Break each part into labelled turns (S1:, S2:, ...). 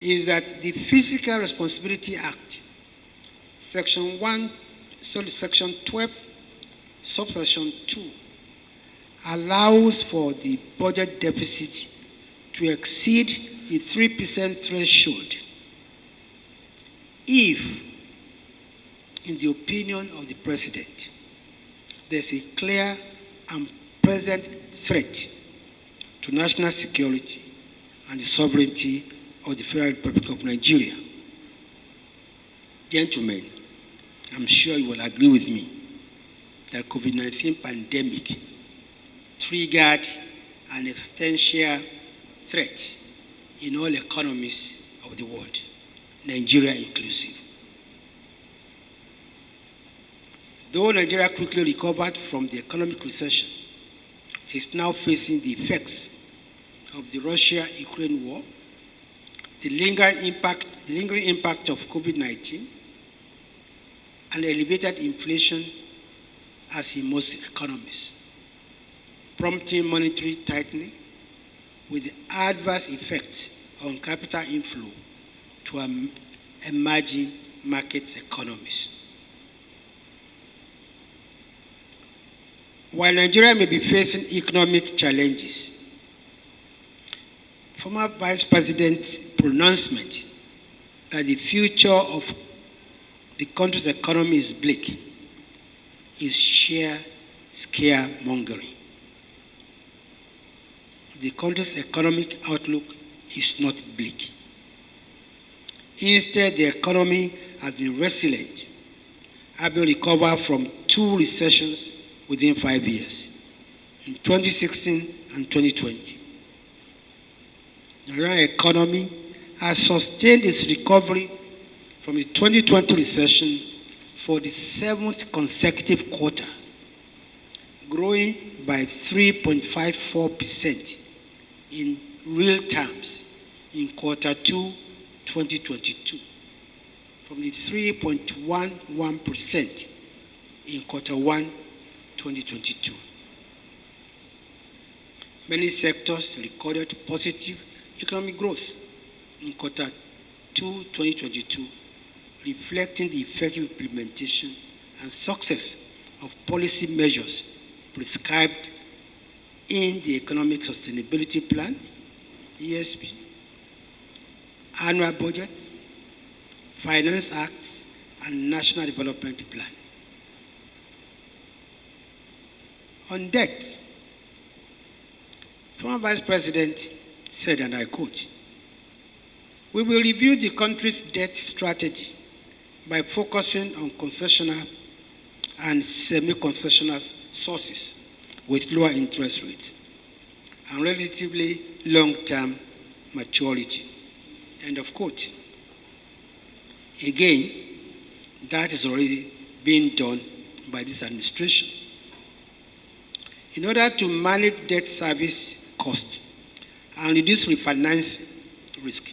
S1: is that the Fiscal Responsibility Act, Section 12, Subsection 2, allows for the budget deficit to exceed the 3% threshold if, in the opinion of the President, there's a clear and present threat to national security and the sovereignty of the Federal Republic of Nigeria. Gentlemen, I'm sure you will agree with me that COVID-19 pandemic triggered an existential threat in all economies of the world, Nigeria inclusive. Though Nigeria quickly recovered from the economic recession, it is now facing the effects of the Russia-Ukraine war, the lingering impact of COVID-19, and elevated inflation as in most economies, prompting monetary tightening with the adverse effects on capital inflow to emerging market economies. While Nigeria may be facing economic challenges, former Vice President's pronouncement that the future of the country's economy is bleak is sheer scaremongering. The country's economic outlook is not bleak. Instead, the economy has been resilient, having recovered from 2 recessions within 5 years, in 2016 and 2020. The Nigerian economy has sustained its recovery from the 2020 recession for the 7th consecutive quarter, growing by 3.54% in real terms in quarter 2, 2022, from the 3.11% in quarter 1, 2022. Many sectors recorded positive economic growth in quarter 2, 2022, reflecting the effective implementation and success of policy measures prescribed in the Economic Sustainability Plan, ESP, Annual Budget, Finance Acts, and National Development Plan. On debt, former Vice President said, and I quote, "We will review the country's debt strategy by focusing on concessional and semi-concessional sources with lower interest rates and relatively long-term maturity." End of quote. Again, that is already being done by this administration. In order to manage debt service costs and reduce refinance risk,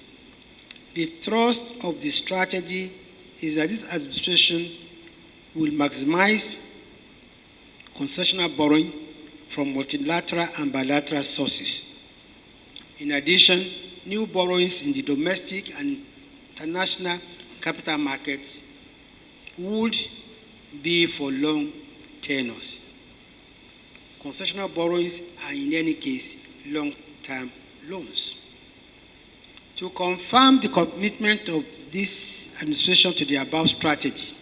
S1: the thrust of the strategy is that this administration will maximize concessional borrowing from multilateral and bilateral sources. In addition, new borrowings in the domestic and international capital markets would be for long tenors. Concessional borrowings are in any case long-term loans. To confirm the commitment of this administration to the above strategy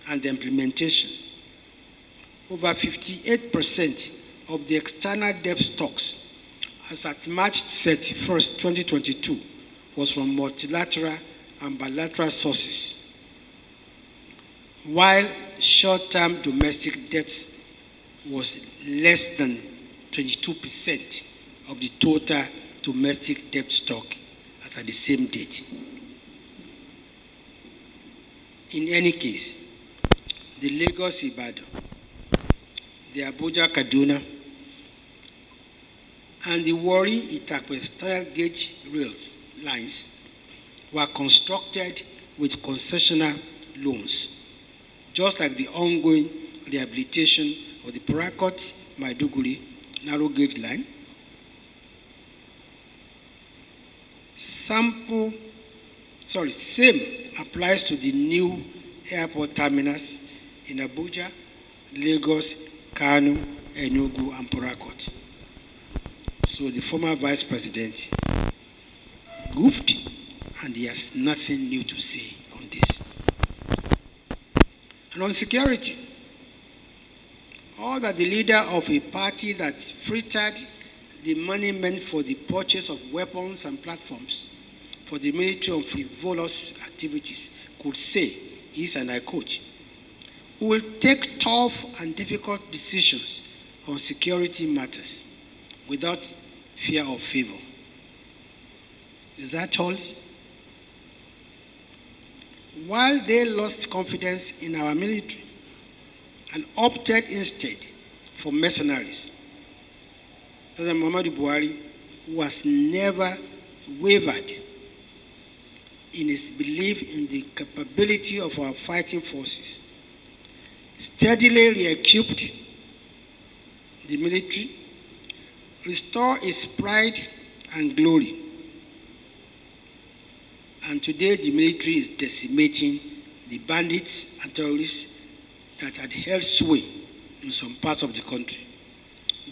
S1: and the implementation, over 58% of the external debt stocks as at March 31st, 2022 was from multilateral and bilateral sources, while short-term domestic debt was less than 22% of the total domestic debt stock as at the same date. In any case, the Lagos-Ibadan, the Abuja-Kaduna, and the Warri-Itakpe style gauge rails lines were constructed with concessional loans, just like the ongoing rehabilitation of the Parakot-Maiduguri narrow gauge line, Same applies to the new airport terminals in Abuja, Lagos, Kano, Enugu, and Port Harcourt. So the former vice president goofed, and he has nothing new to say on this. And on security, all that the leader of a party that frittered the money meant for the purchase of weapons and platforms for the military on frivolous activities could say is, and I quote, "We will take tough and difficult decisions on security matters without fear or favor." Is that all? While they lost confidence in our military and opted instead for mercenaries, President Muhmmadu Buhari, who has never wavered in his belief in the capability of our fighting forces, steadily re-equipped the military, restored its pride and glory. And today the military is decimating the bandits and terrorists that had held sway in some parts of the country,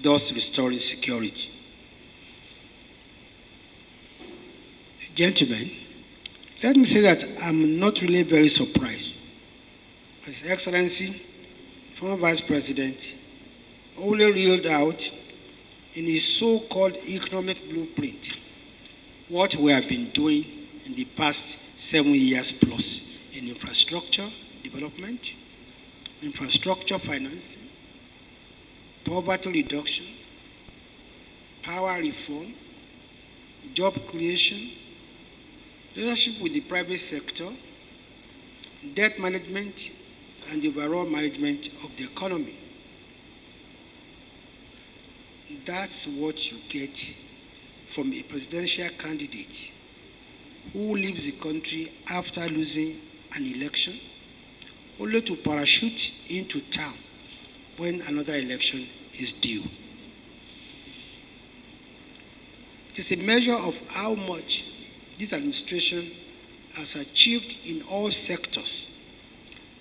S1: thus restoring security. Gentlemen, let me say that I'm not really very surprised. His Excellency, former Vice President, only reeled out in his so-called economic blueprint what we have been doing in the past 7 years plus in infrastructure development, infrastructure financing, poverty reduction, power reform, job creation, relationship with the private sector, debt management, and the overall management of the economy. That's what you get from a presidential candidate who leaves the country after losing an election, only to parachute into town when another election is due. It is a measure of how much this administration has achieved in all sectors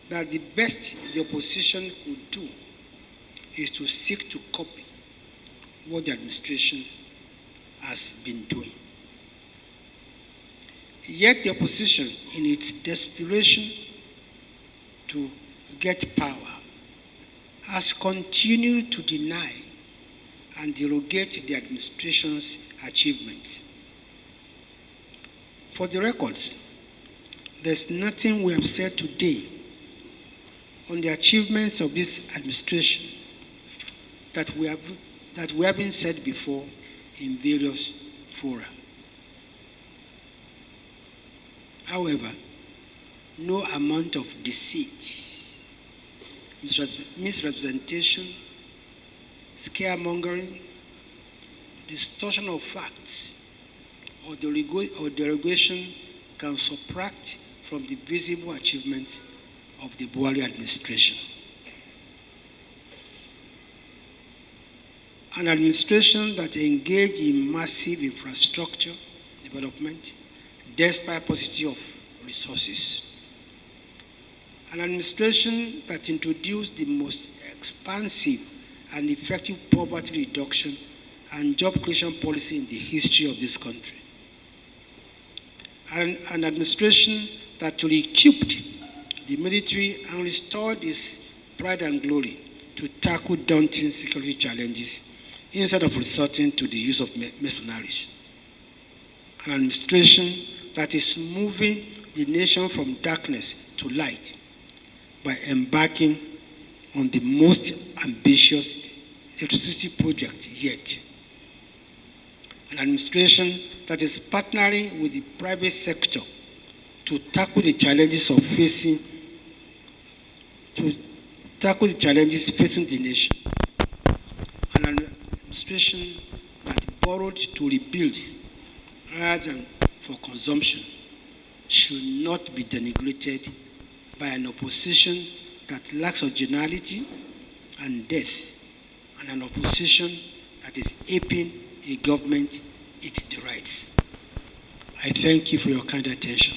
S1: that the best the opposition could do is to seek to copy what the administration has been doing. Yet the opposition, in its desperation to get power, has continued to deny and derogate the administration's achievements. For the records, there's nothing we have said today on the achievements of this administration that we haven't said before in various fora. However, no amount of deceit, misrepresentation, scaremongering, distortion of facts, or derogation can subtract from the visible achievements of the Buhari administration. An administration that engaged in massive infrastructure development despite paucity of resources. An administration that introduced the most expansive and effective poverty reduction and job creation policy in the history of this country. An administration that re-equipped the military and restored its pride and glory to tackle daunting security challenges instead of resorting to the use of mercenaries. An administration that is moving the nation from darkness to light by embarking on the most ambitious electricity project yet. An administration that is partnering with the private sector to tackle the challenges facing the nation. An administration that borrowed to rebuild rather than for consumption should not be denigrated by an opposition that lacks originality and depth, and an opposition that is aping a government it derides. I thank you for your kind attention.